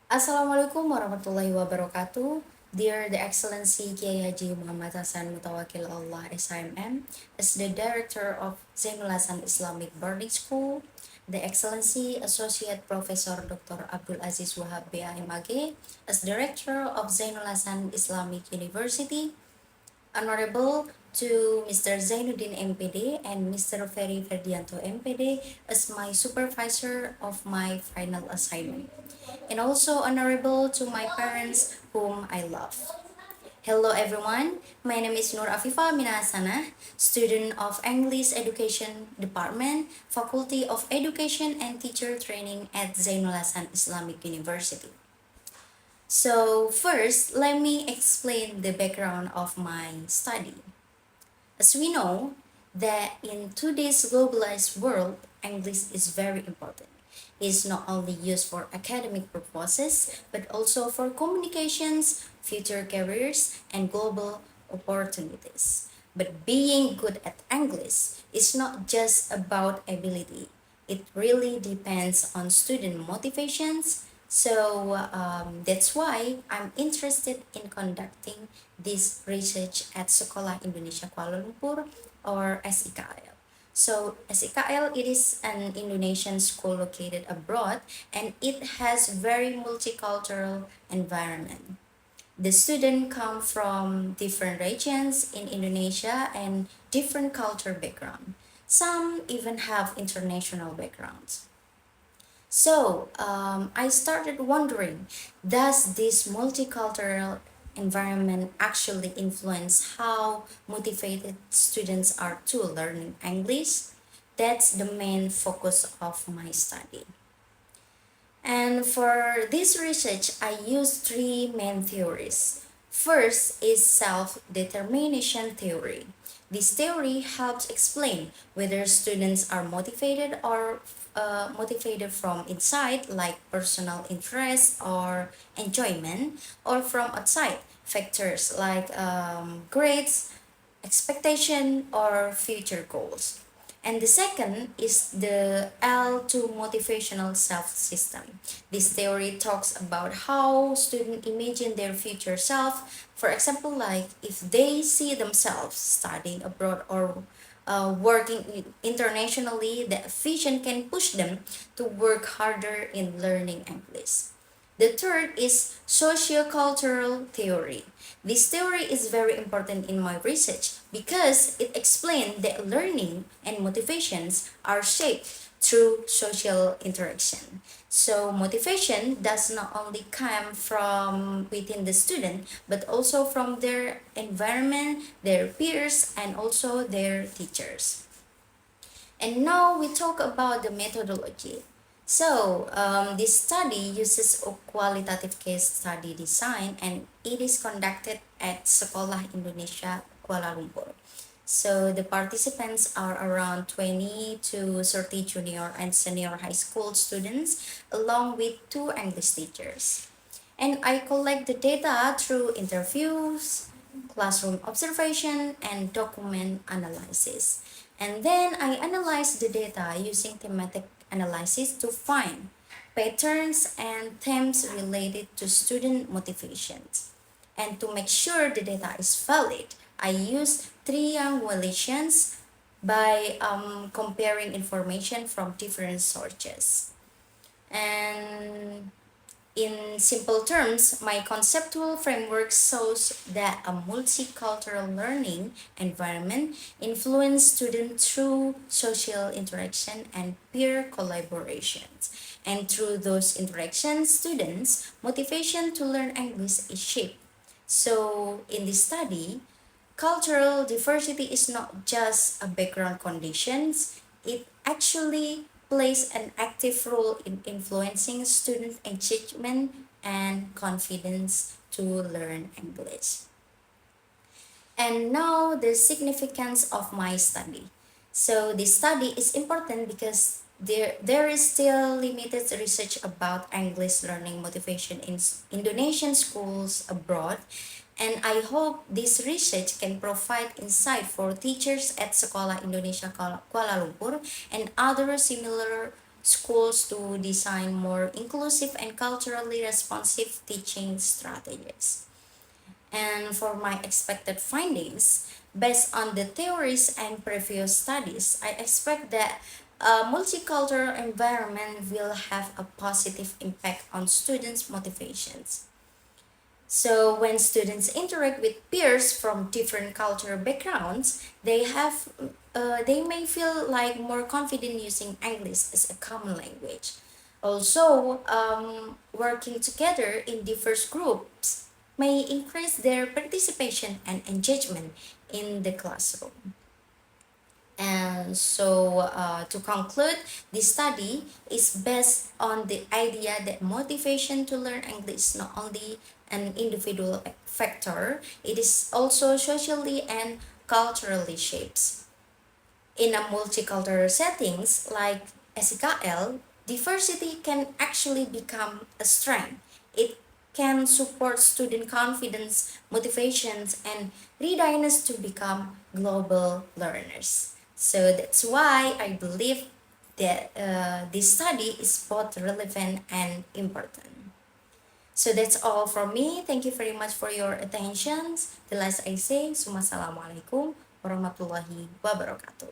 Assalamualaikum warahmatullahi wabarakatuh. Dear the Excellency Kiai Haji Muhammad Hasan Mutawakil Allah SIMM, as the Director of Zainul Hasan Islamic Boarding School, the Excellency Associate Professor Dr. Abdul Aziz Wahab BAMAG, as Director of Zainul Hasan Islamic University, Honorable to Mr. Zainuddin MPD and Mr. Ferry Ferdianto MPD as my supervisor of my final assignment, and also honorable to my parents whom I love. Hello everyone, my name is Nur Afifa Minasana, student of English Education Department, Faculty of Education and Teacher Training at Zainul Hasan Islamic University. So first, let me explain the background of my study. As we know that in today's globalized world, English is very important. It's not only used for academic purposes, but also for communications, future careers, and global opportunities. But being good at English is not just about ability. It really depends on student motivations. So that's why I'm interested in conducting this research at Sekolah Indonesia Kuala Lumpur, or SIKL. So SIKL, it is an Indonesian school located abroad, and it has very multicultural environment. The students come from different regions in Indonesia and different culture background. Some even have international backgrounds. So I started wondering, does this multicultural environment actually influence how motivated students are to learning English? That's the main focus of my study. And for this research, I used three main theories. First is self-determination theory. This theory helps explain whether students are motivated or motivated from inside, like personal interest or enjoyment, or from outside, factors like grades, expectation, or future goals. And the second is the L2 motivational self system. This theory talks about how students imagine their future self. For example, like if they see themselves studying abroad or working internationally, the vision can push them to work harder in learning English. The third is sociocultural theory. This theory is very important in my research because it explains that learning and motivations are shaped through social interaction. So motivation does not only come from within the student, but also from their environment, their peers, and also their teachers. And now we talk about the methodology. So this study uses a qualitative case study design, and it is conducted at Sekolah Indonesia Kuala Lumpur. So the participants are around 20 to 30 junior and senior high school students along with two English teachers. And I collect the data through interviews, classroom observation, and document analysis. And then I analyze the data using thematic analysis to find patterns and themes related to student motivations. And to make sure the data is valid, I use triangulations by comparing information from different sources. And in simple terms, my conceptual framework shows that a multicultural learning environment influences students through social interaction and peer collaborations. And through those interactions, students' motivation to learn English is shaped. So, in this study, cultural diversity is not just a background conditions, it actually plays an active role in influencing student engagement and confidence to learn English. And now the significance of my study. So this study is important because there is still limited research about English learning motivation in Indonesian schools abroad, and I hope this research can provide insight for teachers at Sekolah Indonesia Kuala Lumpur and other similar schools to design more inclusive and culturally responsive teaching strategies. And for my expected findings, based on the theories and previous studies, I expect that a multicultural environment will have a positive impact on students' motivations. So when students interact with peers from different cultural backgrounds, they may feel like more confident using English as a common language. Also, working together in diverse groups may increase their participation and engagement in the classroom. And so, to conclude, this study is based on the idea that motivation to learn English is not only an individual factor, it is also socially and culturally shapes. In a multicultural settings like SKL, diversity can actually become a strength. It can support student confidence, motivations, and readiness to become global learners. So that's why I believe that this study is both relevant and important. So that's all from me. Thank you very much for your attention. The last I say, Assalamualaikum warahmatullahi wabarakatuh.